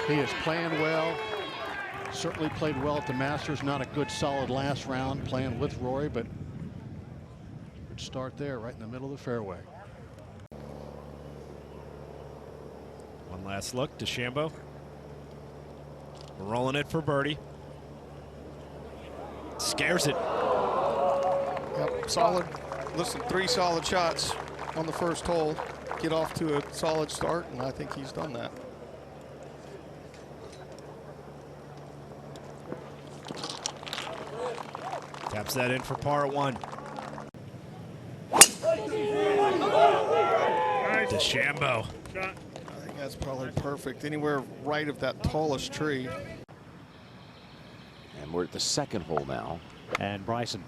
He is playing well. Certainly played well at the Masters. Not a good solid last round playing with Rory, but good start there right in the middle of the fairway. One last look. DeChambeau rolling it for birdie. Scares it. Yep, solid. Listen, 3 solid shots on the first hole. Get off to a solid start, and I think he's done that. Taps that in for par at 1. DeChambeau. I think that's probably perfect. Anywhere right of that tallest tree. And we're at the second hole now. And Bryson.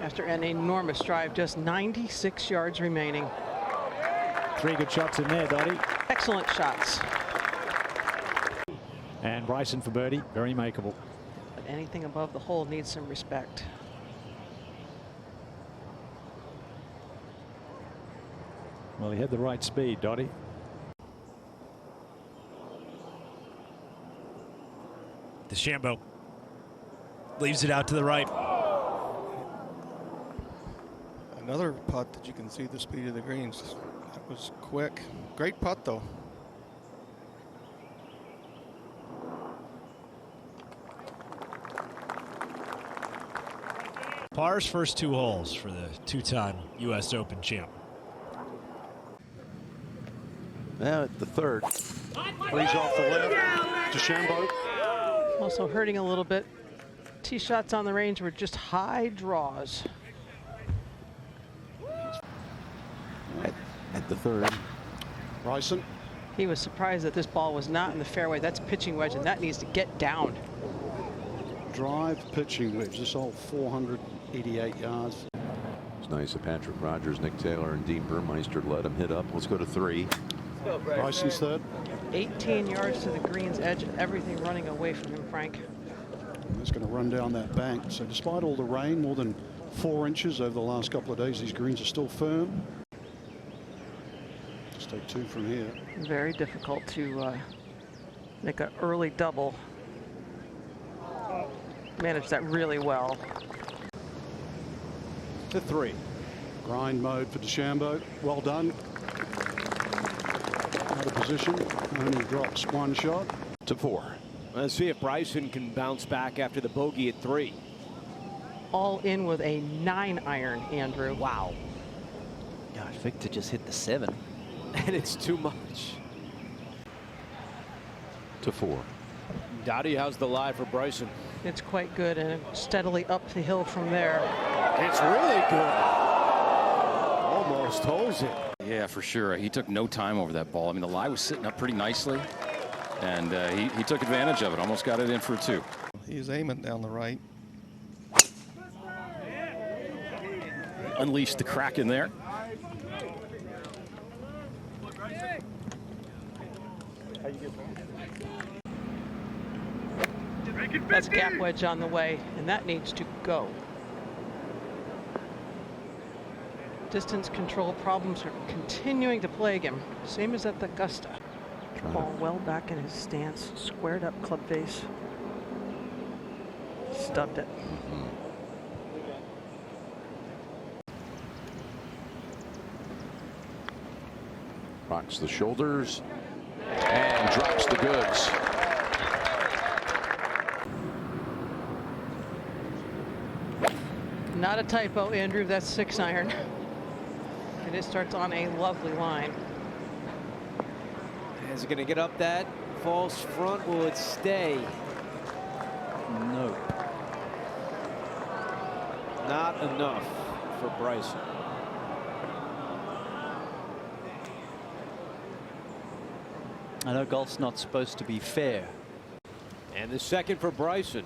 After an enormous drive, just 96 yards remaining. 3 good shots in there, Dottie. Excellent shots. And Bryson for birdie, very makeable. But anything above the hole needs some respect. Well, he had the right speed, Dottie. DeChambeau leaves it out to the right. Another putt that you can see the speed of the greens. That was quick. Great putt, though. Par's first 2 holes for the 2-time U.S. Open champ. Now at the third. Breeze off the left. DeChambeau. Also hurting a little bit. Tee shots on the range were just high draws. At the third. Bryson. He was surprised that this ball was not in the fairway. That's pitching wedge, and that needs to get down. Drive pitching wedge. This hole 488 yards. It's nice that Patrick Rogers, Nick Taylor, and Dean Burmeister let him hit up. Let's go to 3. Bryson's third. 18 yards to the green's edge, everything running away from him, Frank. It's going to run down that bank. So despite all the rain, more than 4 inches over the last couple of days, these greens are still firm. Just take 2 from here. Very difficult to make an early double. Managed that really well. To 3. Grind mode for DeChambeau. Well done. Out of position. Only drops 1 shot. To 4. Let's see if Bryson can bounce back after the bogey at 3. All in with a 9-iron, Andrew. Wow. Gosh, Victor just hit the 7. And it's too much. To 4. Dottie, how's the lie for Bryson? It's quite good, and steadily up the hill from there. It's really good. Almost holds it. Yeah, for sure. He took no time over that ball. I mean, the lie was sitting up pretty nicely, and he took advantage of it. Almost got it in for 2. He's aiming down the right. Unleashed the crack in there. That's gap wedge on the way, and that needs to go. Distance control problems are continuing to plague him, same as at the Augusta. Ball well back in his stance, squared up club face. Stubbed it. Rocks the shoulders and drops the goods. Not a typo, Andrew. That's 6-iron. And it starts on a lovely line. Is it going to get up that false front? Will it stay? No. Not enough for Bryson. I know golf's not supposed to be fair. And the second for Bryson.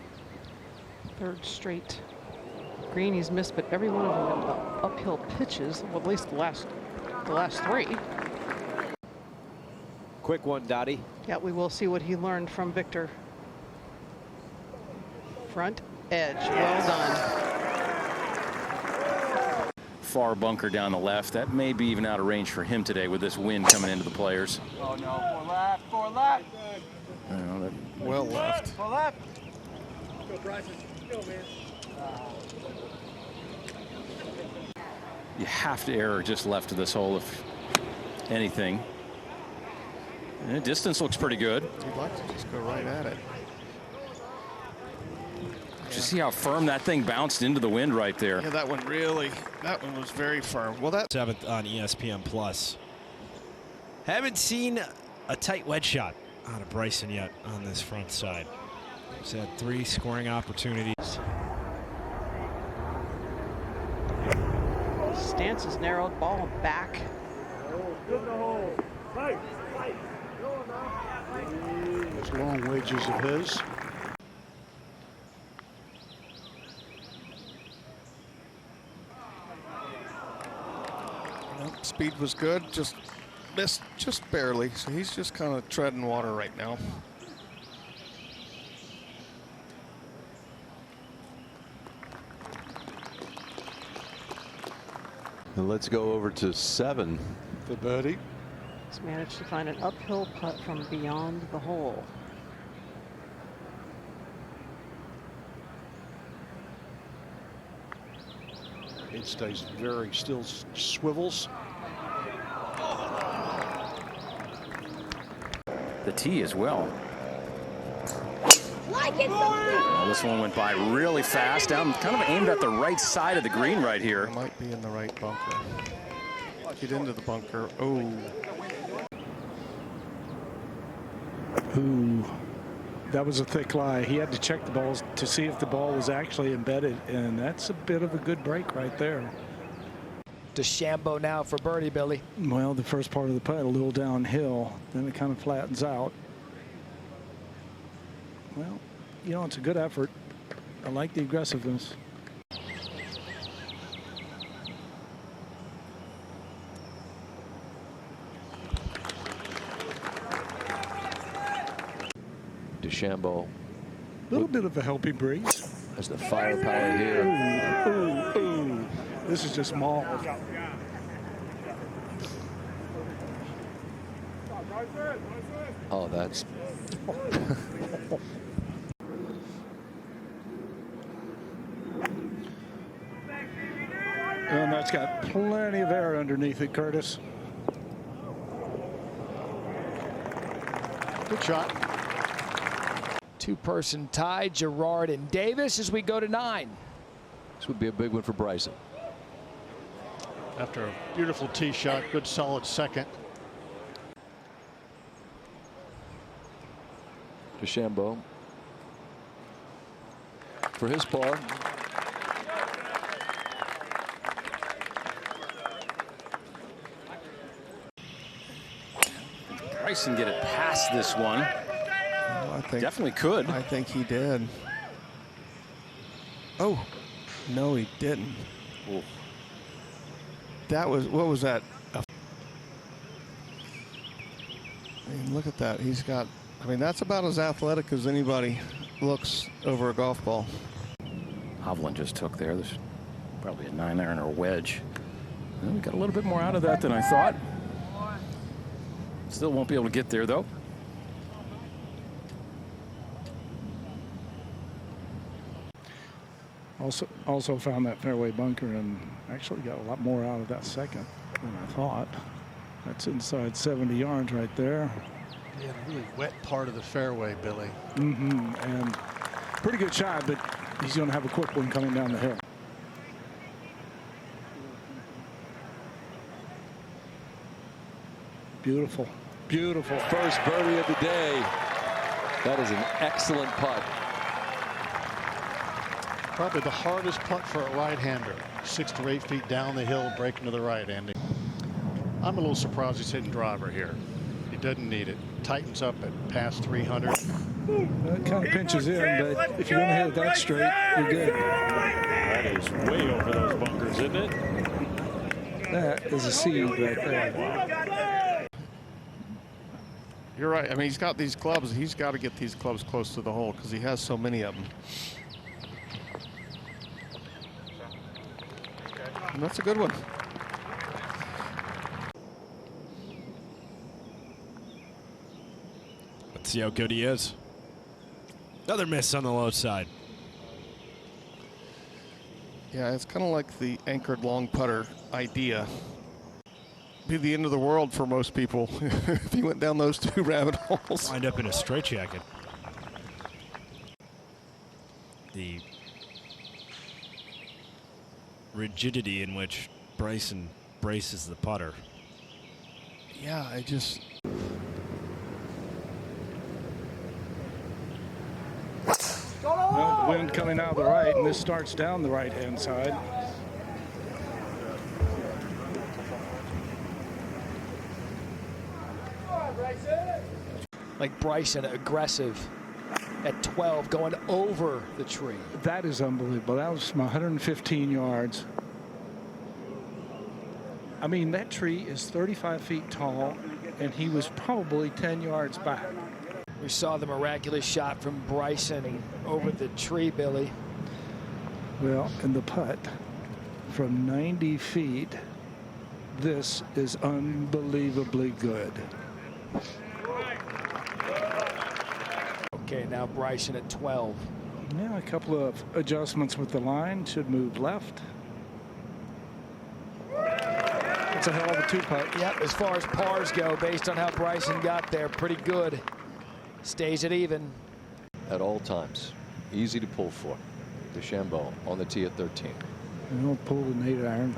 Third straight green he's missed, but every one of them have uphill pitches, well, at least the last 3. Quick one, Dottie. Yeah, we will see what he learned from Victor. Front edge, well done. far bunker down the left. That may be even out of range for him today with this wind coming into the players. Oh no, 4 left, 4 left. I don't know, that Well left. 4 left. Go Bryson, go man. you have to err just left of this hole if anything. And the distance looks pretty good. You'd like to just go right at it. Did you see how firm that thing bounced into the wind right there? Yeah, that one was very firm. Well, that 7th on ESPN Plus. Haven't seen a tight wedge shot out of Bryson yet on this front side. He's had 3 scoring opportunities. Stance is narrowed, ball back. Those long wedges of his. speed was good, just missed just barely. So he's just kind of treading water right now. And let's go over to 7 for birdie. He's managed to find an uphill putt from beyond the hole. It stays very still, swivels. The tee as well. Well, this one went by really fast, down kind of aimed at the right side of the green right here. Might be in the right bunker. Get into the bunker. Oh. Ooh, that was a thick lie. He had to check the balls to see if the ball was actually embedded, and that's a bit of a good break right there. DeChambeau now for birdie, Billy. Well, the first part of the putt a little downhill, then it kind of flattens out. Well, you know, it's a good effort. I like the aggressiveness. DeChambeau. A little bit of a helping breeze. Has the firepower here. Ooh, ooh. This is just small. Oh, that's. And that's got plenty of air underneath it, Curtis. Good shot. 2-person tie, Gerard and Davis as we go to 9. This would be a big one for Bryson. After a beautiful tee shot, good solid second. DeChambeau for his par. Bryson get it past this one. Well, I think definitely could. I think he did. Oh, no, he didn't. Ooh. That was, what was that? I mean, look at that. He's got, I mean, that's about as athletic as anybody looks over a golf ball. Hovland just took there. There's probably a 9-iron or a wedge. Well, we got a little bit more out of that than I thought. Still won't be able to get there, though. Also found that fairway bunker and actually got a lot more out of that second than I thought. That's inside 70 yards right there. Yeah, a really wet part of the fairway, Billy. And pretty good shot, but he's going to have a quick one coming down the hill. Beautiful, beautiful. First birdie of the day. That is an excellent putt. Probably the hardest putt for a right-hander. 6 to 8 feet down the hill, breaking to the right, Andy. I'm a little surprised he's hitting driver here. He doesn't need it. Tightens up at past 300. That kind of pinches in, but if you're going to hit it that straight, you're good. That is way over those bunkers, isn't it? That is a seed right there. You're right. I mean, he's got these clubs. He's got to get these clubs close to the hole because he has so many of them. And that's a good one. Let's see how good he is. Another miss on the low side. Yeah, it's kind of like the anchored long putter idea. Be the end of the world for most people if he went down those two rabbit holes. Wind up in a straitjacket. The rigidity in which Bryson braces the putter. Yeah, I just... Well, the wind coming out of the right, and this starts down the right-hand side. Like Bryson, aggressive at 12, going over the tree. That is unbelievable. That was from 115 yards. I mean, that tree is 35 feet tall, and he was probably 10 yards back. We saw the miraculous shot from Bryson over the tree, Billy. Well, and the putt from 90 feet, this is unbelievably good. Okay, now Bryson at 12. Yeah, a couple of adjustments with the line. Should move left. It's a hell of a two-putt. Yep, as far as pars go, based on how Bryson got there, pretty good. Stays it even. At all times. Easy to pull for. DeChambeau on the tee at 13. He'll pull an 8-iron.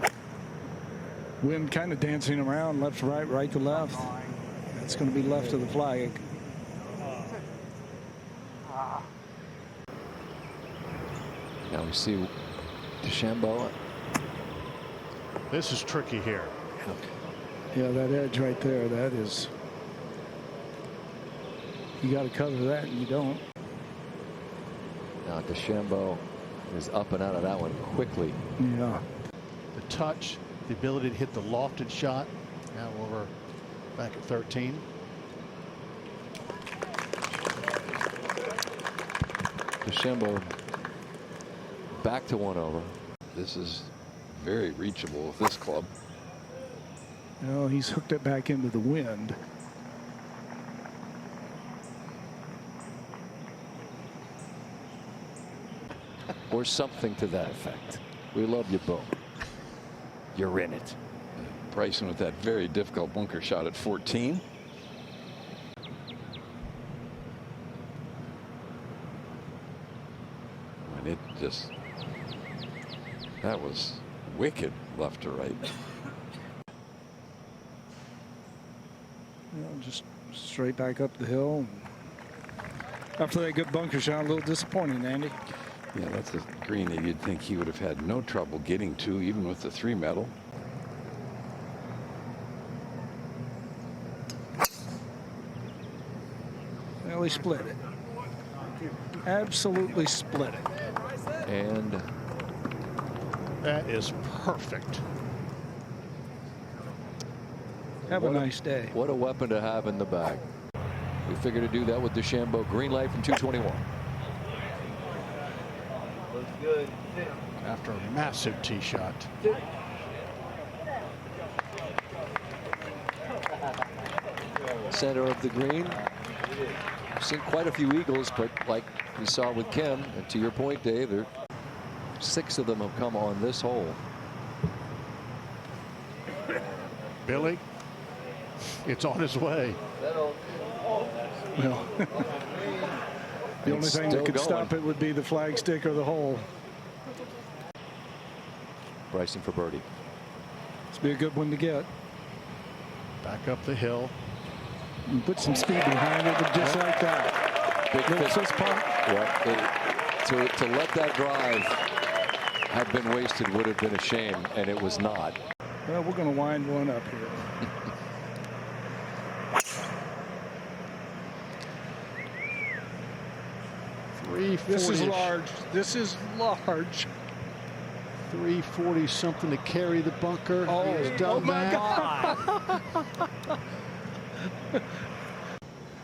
Wind kind of dancing around left to right, right to left. It's going to be left of the flag. Now we see DeChambeau. This is tricky here. Yeah, that edge right there, that is... You got to cover that, and you don't. Now DeChambeau is up and out of that one quickly. Yeah. The touch, the ability to hit the lofted shot. Now over back at 13. DeChambeau back to 1 over. This is very reachable with this club. No, he's hooked it back into the wind. Or something to that effect. We love you, Bo. You're in it. Bryson with that very difficult bunker shot at 14. And it just, that was wicked left to right. Just straight back up the hill. After that good bunker shot, a little disappointing, Andy. Yeah, that's a green that you'd think he would have had no trouble getting to, even with the 3 medal. Well, he split it. Absolutely split it. And that is perfect. Have a nice day. What a weapon to have in the bag. We figured to do that with DeChambeau. Green light from 221. After a massive tee shot. Center of the green. We've seen quite a few eagles, but like we saw with Kim, and to your point, Dave, 6 of them have come on this hole. Billy, it's on his way. Well, the only thing that could stop it would be the flag stick or the hole. Bryson for birdie. This be a good one to get. Back up the hill. And put some speed behind it, but just like that. Big fist pump. Yeah, to let that drive have been wasted would have been a shame, and it was not. Well, we're going to wind one up here. This is large. This is large. 340 something to carry the bunker. He's done my that. God.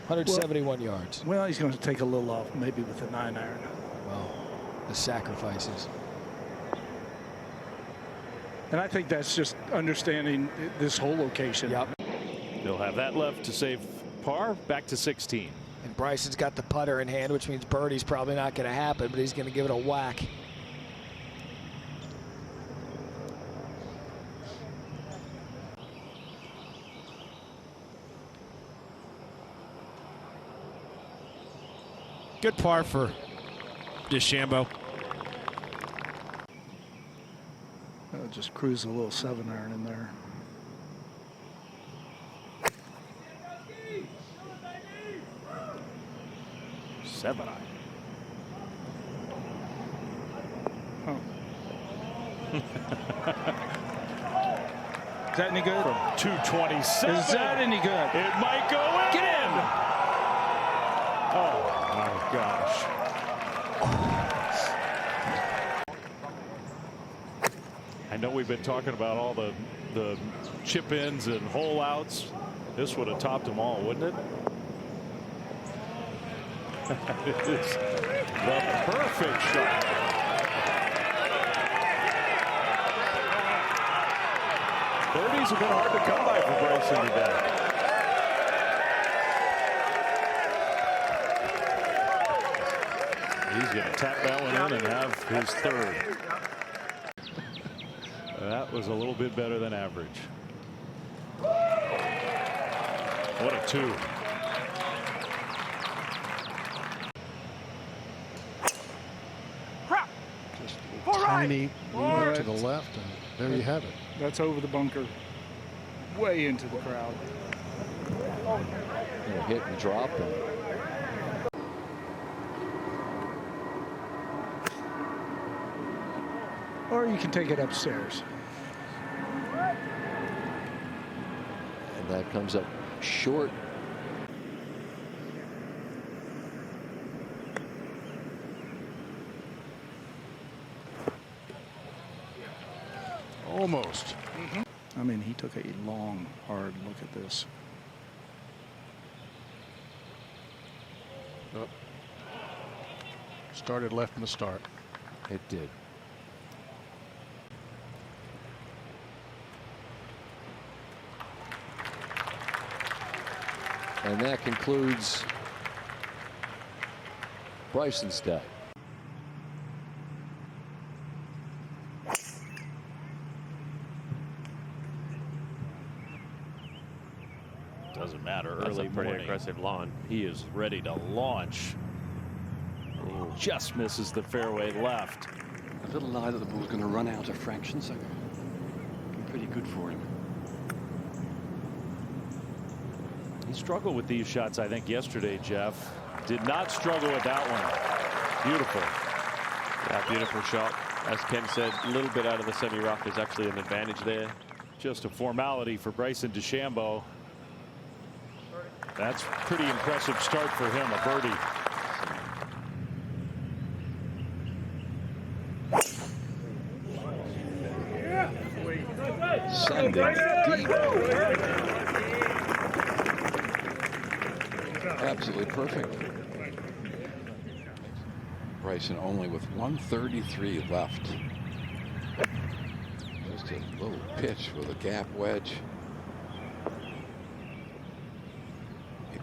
171 yards. Well, he's going to take a little off, maybe with a 9-iron. Well, the sacrifices. And I think that's just understanding this whole location. Yep. They'll have that left to save par, back to 16. And Bryson's got the putter in hand, which means birdie's probably not going to happen, but he's going to give it a whack. Good par for DeChambeau. Just cruise a little 7-iron in there. Seven-iron. Oh. Is that any good? From 227. Is that any good? It might go in. Get in! Oh, my gosh. I know we've been talking about all the chip-ins and hole-outs. This would have topped them all, wouldn't it? It is the perfect shot. Birdies have been hard to come by for Bryson today. He's going to tap that one in and have his third. That was a little bit better than average. What a two. Just a tiny lean to the left, and there you have it. That's over the bunker, way into the crowd. Hit and drop. Or you can take it upstairs. And that comes up short. Almost. I mean, he took a long, hard look at this. Oh. Started left in the start. It did. And that concludes Bryson's day. Doesn't matter. That's Early a pretty morning. aggressive lawn. He is ready to launch. He just misses the fairway left. A little lie that the ball's going to run out of fraction, so pretty good for him. He struggled with these shots, I think, yesterday, Jeff. Did not struggle with that one. Beautiful. Yeah, beautiful shot. As Ken said, a little bit out of the semi-rough is actually an advantage there. Just a formality for Bryson DeChambeau. That's pretty impressive start for him, a birdie. Sending deep. Absolutely perfect. Bryson only with 133 left. Just a little pitch with a gap wedge.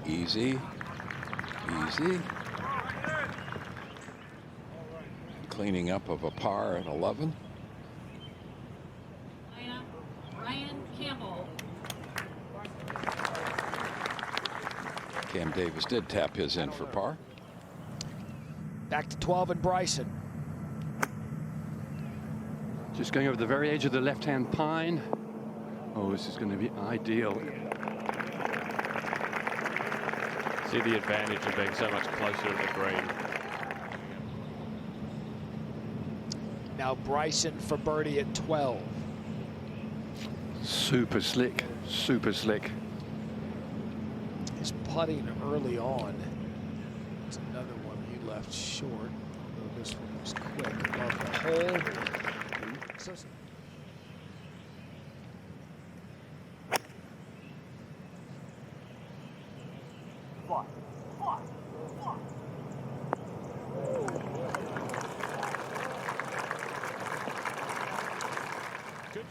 Easy. Easy. Cleaning up of a par at 11. Cam Davis did tap his in for par. Back to 12 and Bryson. Just going over the very edge of the left-hand pine. Oh, this is going to be ideal. See the advantage of being so much closer to the green. Now Bryson for birdie at 12. Super slick, super slick. His putting early on. It's another one he left short. Though this one was quick above the hole. So, Good.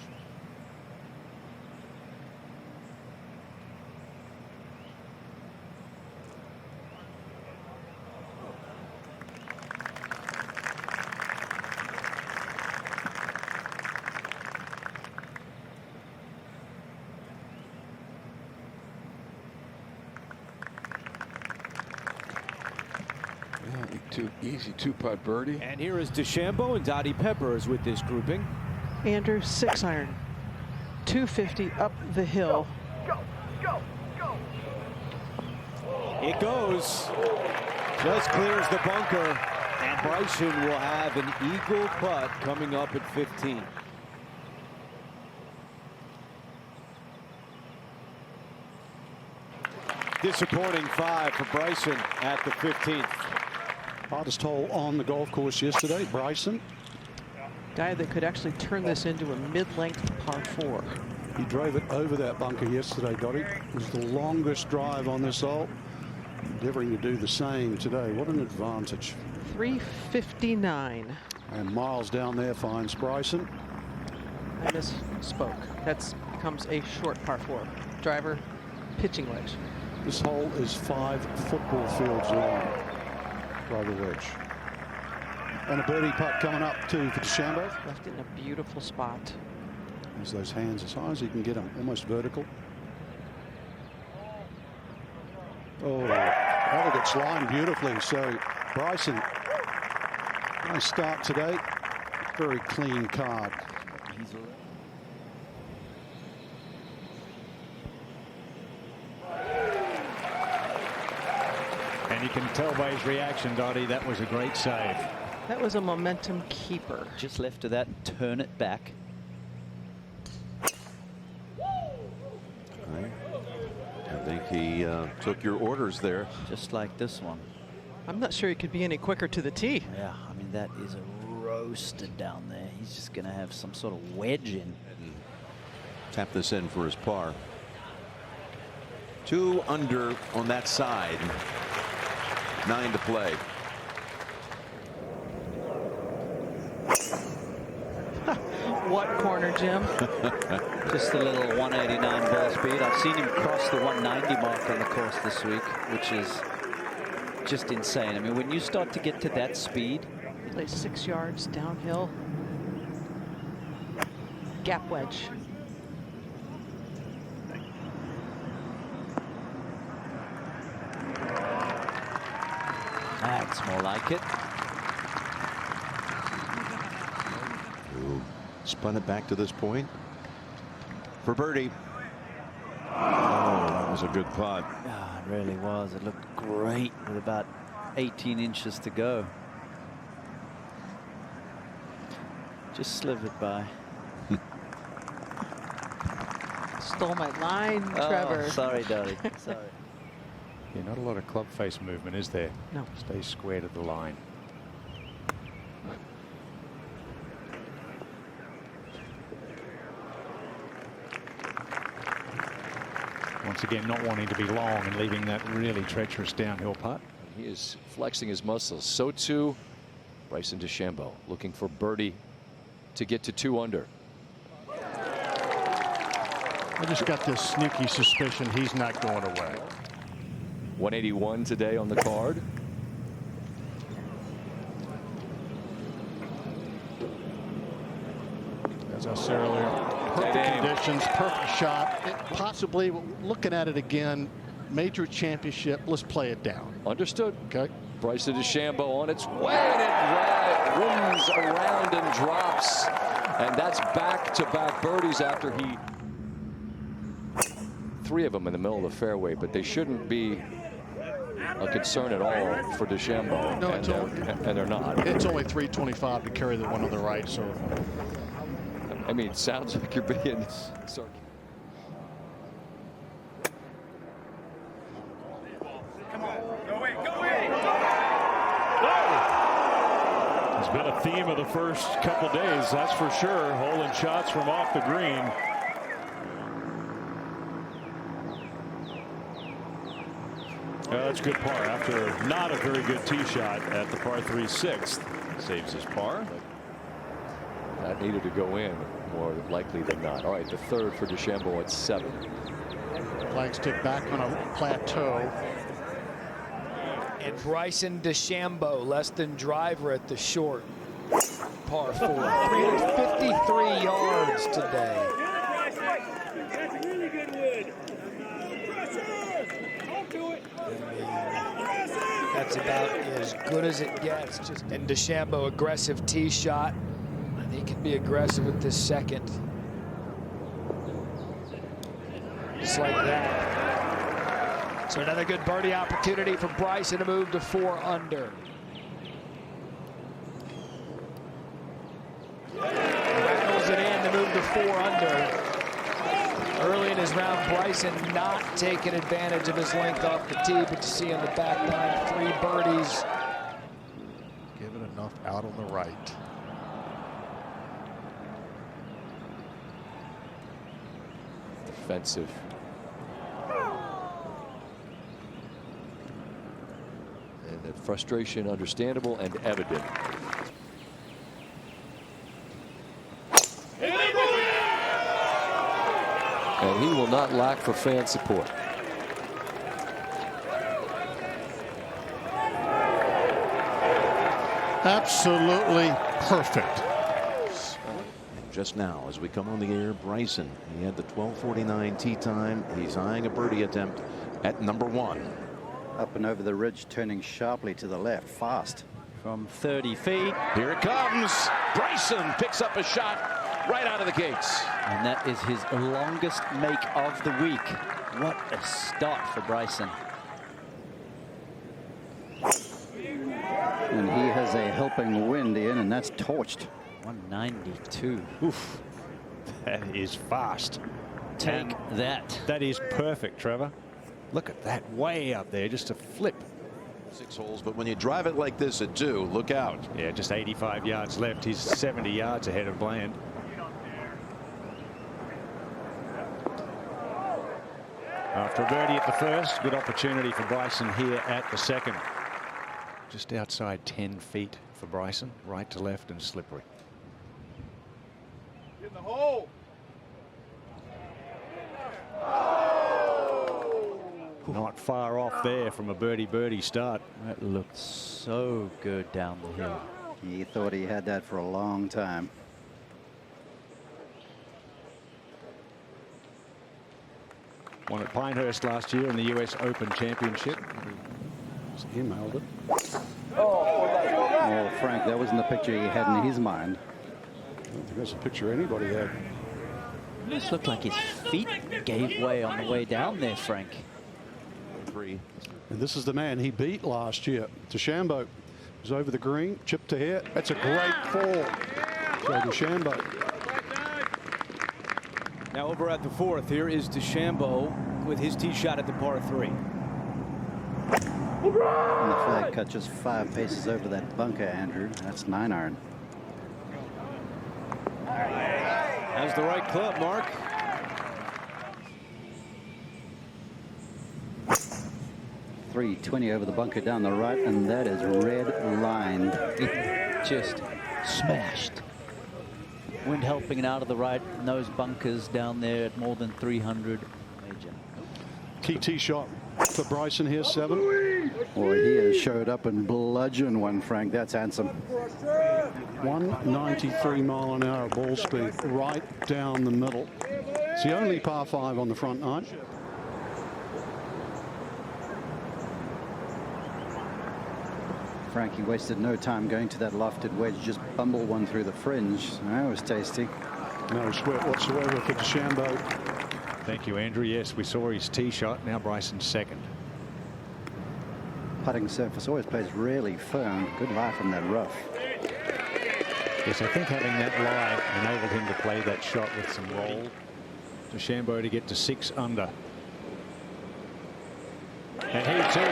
Easy two-putt birdie. And here is DeChambeau and Dottie Peppers with this grouping. Andrew, 6-iron. 250 up the hill. It goes. Just clears the bunker. And Bryson will have an eagle putt coming up at 15. Disappointing 5 for Bryson at the 15th. Hardest hole on the golf course yesterday, Bryson. Guy that could actually turn this into a mid-length par 4. He drove it over that bunker yesterday, Dottie. It was the longest drive on this hole. Endeavoring to do the same today. What an advantage. 359. And Miles down there finds Bryson. I misspoke. That becomes a short par 4. Driver, pitching wedge. This hole is 5 football fields long. Driver wedge. And a birdie putt coming up too for DeChambeau. Left it in a beautiful spot. Use those hands as high as you can get them, almost vertical. Oh, I think it's lined beautifully. So Bryson, nice start today. Very clean card. And you can tell by his reaction, Dottie, that was a great save. That was a momentum keeper. Just left of that, turn it back. I think he took your orders there. Just like this one. I'm not sure he could be any quicker to the tee. Yeah, I mean, that is a roasted down there. He's just going to have some sort of wedge in. Tap this in for his par. 2 under on that side. 9 to play. What corner, Jim? Just a little 189 ball speed. I've seen him cross the 190 mark on the course this week, which is just insane. I mean, when you start to get to that speed. Plays 6 yards downhill. Gap wedge. That's more like it. Ooh, spun it back to this point for birdie. Oh, that was a good putt. Yeah, it really was. It looked great with about 18 inches to go. Just slivered by. Stole my line, Trevor. Sorry, Dottie. Sorry. Yeah, not a lot of club face movement, is there? No. Stay square to the line. Once again, not wanting to be long and leaving that really treacherous downhill putt. He is flexing his muscles. So too Bryson DeChambeau, looking for birdie to get to 2 under. I just got this sneaky suspicion he's not going away. 181 today on the card. As I said earlier, perfect conditions, perfect shot. Possibly looking at it again, major championship. Let's play it down. Understood. Okay. Bryson DeChambeau on its way, and it rings around and drops, and that's back-to-back birdies after he. 3 of them in the middle of the fairway, but they shouldn't be a concern at all for DeChambeau. No, and they're not. It's only 325 to carry the one on the right, so. I mean, it sounds like you're being sarcastic. It's been a theme of the first couple days, that's for sure. Holding shots from off the green. That's good par after not a very good tee shot at the par 3 6th. Saves his par. That needed to go in more likely than not. All right, the 3rd for DeChambeau at 7. Flags tick back on a plateau. And Bryson DeChambeau, less than driver at the short par 4. 353 yards today. That's really good wood. That's about as good as it gets. And DeChambeau, aggressive tee shot. And he can be aggressive with this second. Just like that. So another good birdie opportunity for Bryson to move to 4 under. Rattles it in to move to 4 under. Early in his round, Bryson not taking advantage of his length off the tee, but you see on the back nine, 3 birdies. Given enough out on the right. Defensive. And that frustration understandable and evident. And he will not lack for fan support. Absolutely perfect. Just now, as we come on the air, Bryson, he had the 12:49 tee time. He's eyeing a birdie attempt at number 1. Up and over the ridge, turning sharply to the left, fast. From 30 feet. Here it comes. Bryson picks up a shot right out of the gates. And that is his longest make of the week. What a start for Bryson. And he has a helping wind in, and that's torched. 192. Oof. That is fast. Take that. That is perfect, Trevor. Look at that, way up there, just a flip. 6 holes, but when you drive it like this at 2, look out. Yeah, just 85 yards left. He's 70 yards ahead of Bland. After a birdie at the first, good opportunity for Bryson here at the second. Just outside 10 feet for Bryson, right to left and slippery. In the hole. Not far off there from a birdie start. That looked so good down the hill. He thought he had that for a long time. Won at Pinehurst last year in the US Open Championship. He nailed it. Oh, Frank, that wasn't the picture he had in his mind. I don't think that's a picture anybody had. It just looked like his feet gave way on the way down there, Frank. And this is the man he beat last year. DeChambeau was over the green, chipped to hit. That's a great fall. So DeChambeau. Now over at the 4th, here is DeChambeau with his tee shot at the par 3. And the flag cut just 5 paces over that bunker, Andrew. That's 9-iron. Has the right club, Mark. .320 over the bunker down the right, and that is red lined. Just smashed. Wind helping it out of the right, and those bunkers down there at more than 300. Major. Key tee shot for Bryson here, 7. Boy, he has showed up and bludgeoned one, Frank. That's handsome. 193 mile an hour ball speed right down the middle. It's the only par 5 on the front 9. Frankie wasted no time going to that lofted wedge, just bumbled one through the fringe. That was tasty. No sweat whatsoever for DeChambeau. Thank you, Andrew. Yes, we saw his tee shot. Now Bryson's second. Putting surface always plays really firm. Good lie from that rough. Yes, I think having that lie enabled him to play that shot with some roll. DeChambeau to get to 6 under. And he too.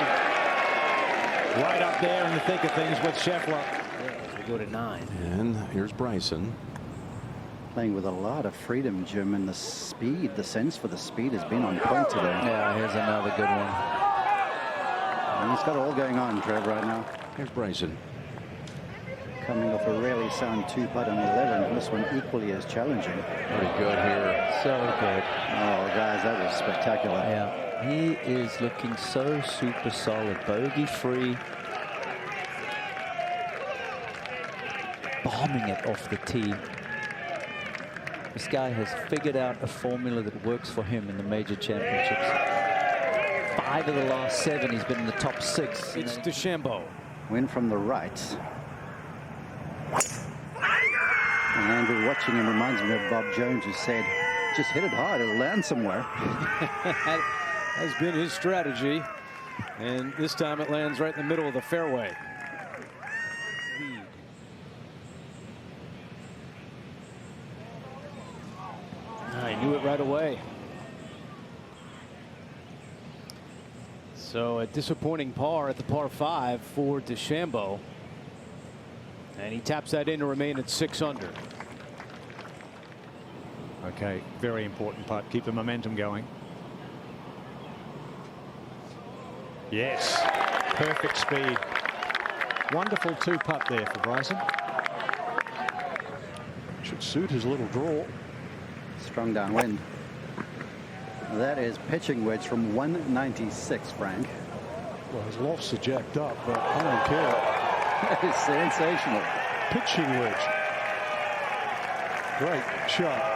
Right up there in the thick of things with Schauffele. Yeah, we go to 9. And here's Bryson. Playing with a lot of freedom, Jim, and the speed, the sense for the speed has been on point today. Yeah, here's another good one. And he's got it all going on, Trev, right now. Here's Bryson. Coming off a really sound 2-putt on 11. This one equally as challenging. Pretty good here. So good. Oh, guys, that was spectacular. Yeah. He is looking so super solid, bogey free, bombing it off the tee. This guy has figured out a formula that works for him in the major championships. 5 of the last 7, he's been in the top 6. It's DeChambeau. Win from the right. And Andrew, watching him reminds me of Bob Jones, who said, just hit it hard, it'll land somewhere. That has been his strategy. And this time it lands right in the middle of the fairway. I knew it right away. So a disappointing par at the par 5 for DeChambeau. And he taps that in to remain at 6 under. Okay, very important putt. Keep the momentum going. Yes, perfect speed. Wonderful 2-putt there for Bryson. Should suit his little draw. Strong downwind. That is pitching wedge from 196, Frank. Well, his lofts are jacked up, but I don't care. That is sensational. Pitching wedge. Great shot.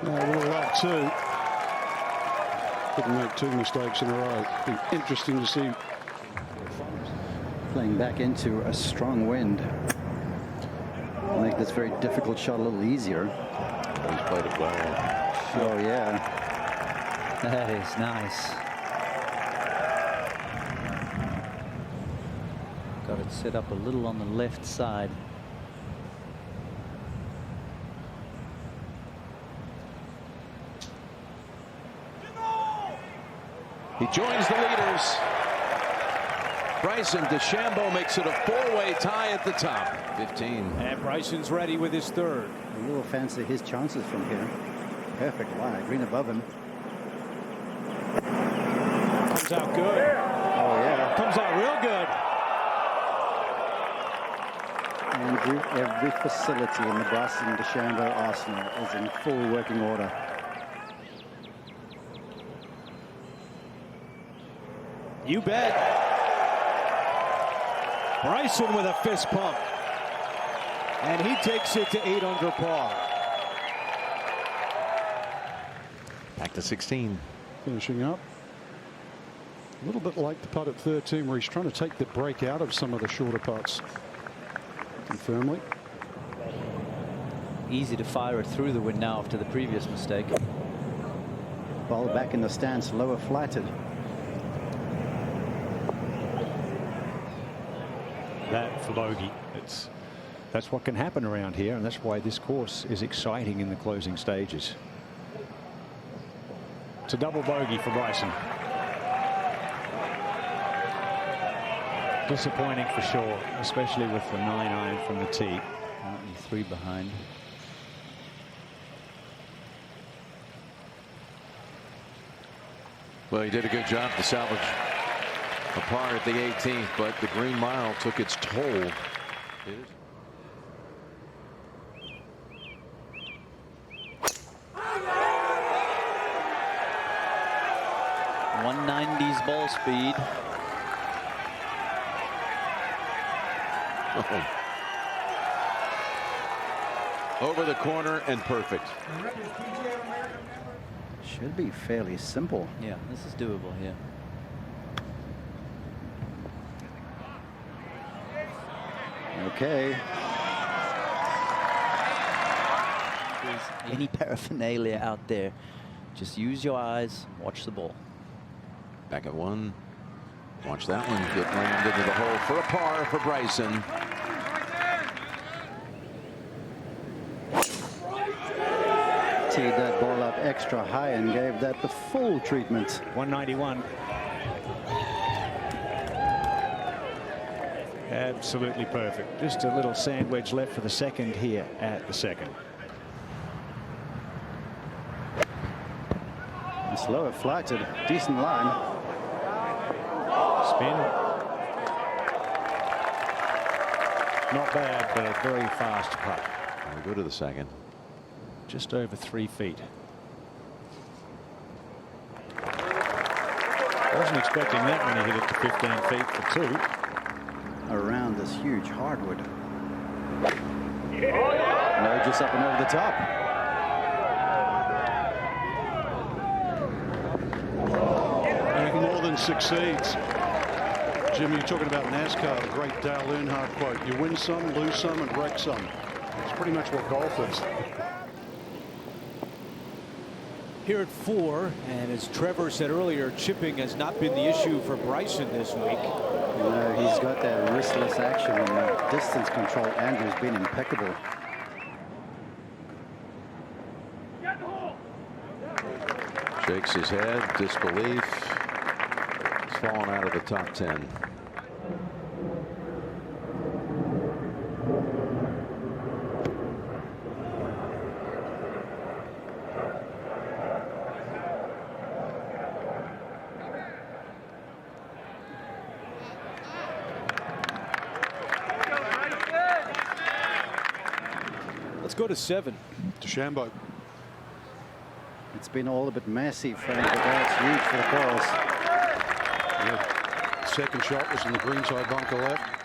Now, a little lap 2. Couldn't make 2 mistakes in a row. Be interesting to see. Playing back into a strong wind. Make this very difficult shot a little easier. He's played it well. Oh, yeah. That is nice. Got it set up a little on the left side. He joins the leaders. Bryson DeChambeau makes it a 4-way tie at the top. 15. And Bryson's ready with his 3rd. You will fancy his chances from here. Perfect lie. Green above him. Comes out good. Oh, yeah. Comes out real good. Andrew, every facility in the Bryson DeChambeau arsenal is in full working order. You bet. Bryson with a fist pump. And he takes it to 8 under par. Back to 16. Finishing up. A little bit like the putt at 13, where he's trying to take the break out of some of the shorter putts. And firmly. Easy to fire it through the wind now after the previous mistake. Ball back in the stance, lower flighted. That for bogey. That's what can happen around here, and that's why this course is exciting in the closing stages. It's a double bogey for Bryson. Disappointing for sure, especially with the 9-iron from the tee. Only 3 behind. Well, he did a good job to salvage a par at the 18th, but the green mile took its toll. 190s ball speed. Oh. Over the corner and perfect. Should be fairly simple. Yeah, this is doable here. Okay. If there's any paraphernalia out there, just use your eyes, watch the ball. Back at 1. Watch that one get rammed into the hole for a par for Bryson. Teed that ball up extra high and gave that the full treatment. 191. Absolutely perfect. Just a little sand wedge left for the 2nd here at the 2nd. Slower flighted, decent line. Spin. Not bad, but a very fast putt. We go to the 2nd. Just over 3 feet. Wasn't expecting that when he hit it to 15 feet for 2. Around this huge hardwood. No, just up and over the top. succeeds. Jimmy, you're talking about NASCAR, a great Dale Earnhardt quote. You win some, lose some, and break some. It's pretty much what golf is. Here at 4, and as Trevor said earlier, chipping has not been the issue for Bryson this week. No, he's got that wristless action and the distance control. Andrew's been impeccable. Shakes his head, disbelief. He's fallen out of the top 10. Let's go to 7. DeChambeau. It's been all a bit messy, Frank, but that's huge for the course. Yeah. Second shot was in the greenside bunker left.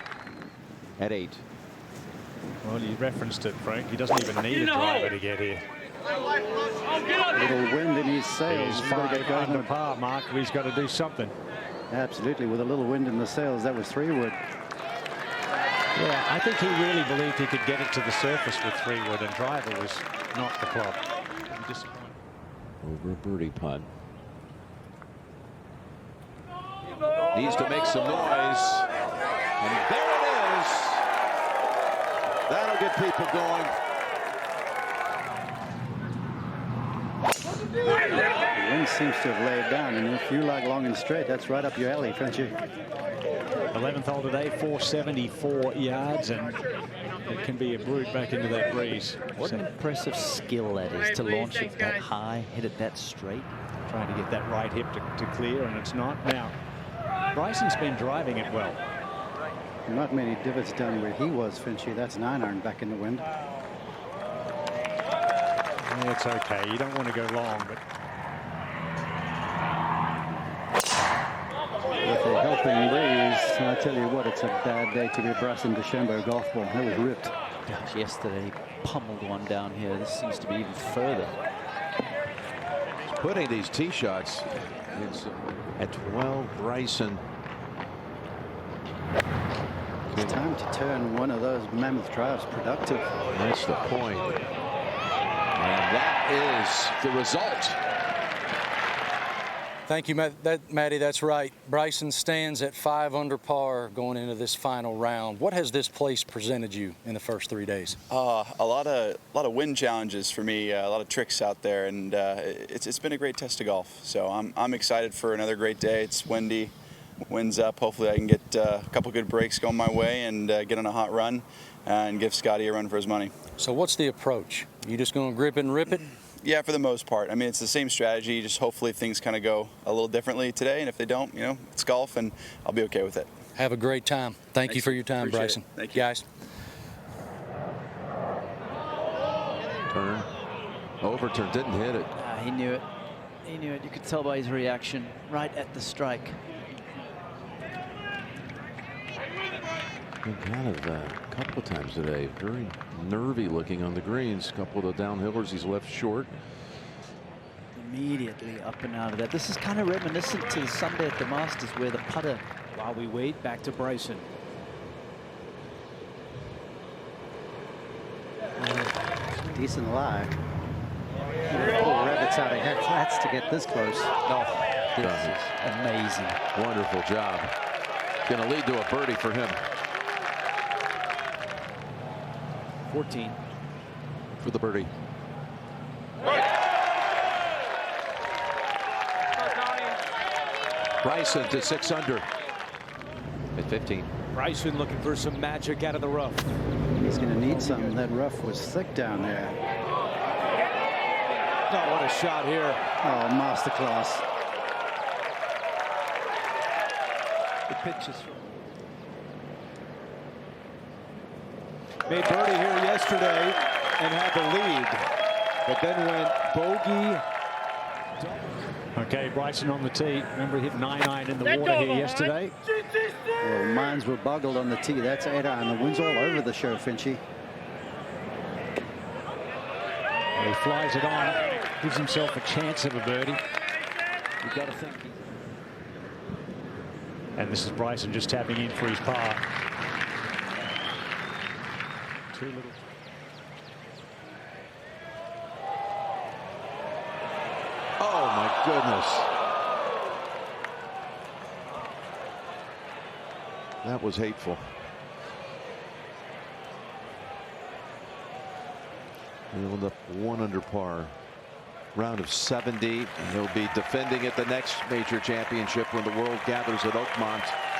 At 8. Well, you referenced it, Frank. He doesn't even need a driver to get here. A little wind in his sails. He's 5 under par, Mark. He's got to do something. Absolutely, with a little wind in the sails. That was 3-wood. Yeah, I think he really believed he could get it to the surface with 3-wood, and driver was not the club. Over a birdie putt. Needs to make some noise. And there it is. That'll get people going. The wind seems to have laid down, and if you like long and straight, that's right up your alley, Frenchy. 11th hole today, 474 yards, and it can be a brute back into that breeze. What an impressive skill that is to launch it that high, hit it that straight. Trying to get that right hip to clear, and it's not. Now, Bryson's been driving it well. Not many divots down where he was, Finchy. That's 9-iron back in the wind. Yeah, it's okay. You don't want to go long, but with a helping breeze, I tell you what, it's a bad day to be a Bryson DeChambeau golf ball. That was ripped. Gosh, yesterday he pummeled one down here. This seems to be even further. Putting these tee shots at 12, Bryson. It's time to turn one of those mammoth drives productive. That's the point. And that is the result. Thank you, Matty. That's right. Bryson stands at 5 under par going into this final round. What has this place presented you in the first 3 days? A lot of wind challenges for me, a lot of tricks out there, and it's been a great test of golf. So I'm excited for another great day. It's windy, wind's up. Hopefully I can get a couple good breaks going my way and get on a hot run and give Scotty a run for his money. So what's the approach? You just going to grip it and rip it? Yeah, for the most part. I mean, it's the same strategy. Just hopefully things kind of go a little differently today. And if they don't, you know, it's golf, and I'll be okay with it. Have a great time. Thank you for your time, Bryson. Thank you, guys. Turn. Overturn. Didn't hit it. He knew it. He knew it. You could tell by his reaction right at the strike. Been kind of a couple of times today. Very nervy looking on the greens. A couple of the downhillers he's left short. Immediately up and out of that. This is kind of reminiscent to the Sunday at the Masters where the putter. While we wait, back to Bryson. Decent lie. Pull rabbits out of hats to get this close. Oh, this is amazing. Wonderful job. Going to lead to a birdie for him. 14. For the birdie. Bryson to 6 under at 15. Bryson looking for some magic out of the rough. He's going to need some. That rough was thick down there. Oh, what a shot here. Oh, masterclass. The pitches. Made birdie here yesterday and had the lead, but then went bogey. Okay, Bryson on the tee. Remember, he hit 9-iron in the water here yesterday. Well, mines were boggled on the tee. That's 8-iron. The wind's all over the show, Finchy. He flies it on, gives himself a chance of a birdie. You've got to think. And this is Bryson just tapping in for his par. Too little. Oh, my goodness. That was hateful. He'll up 1 under par. Round of 70. And he'll be defending at the next major championship when the world gathers at Oakmont.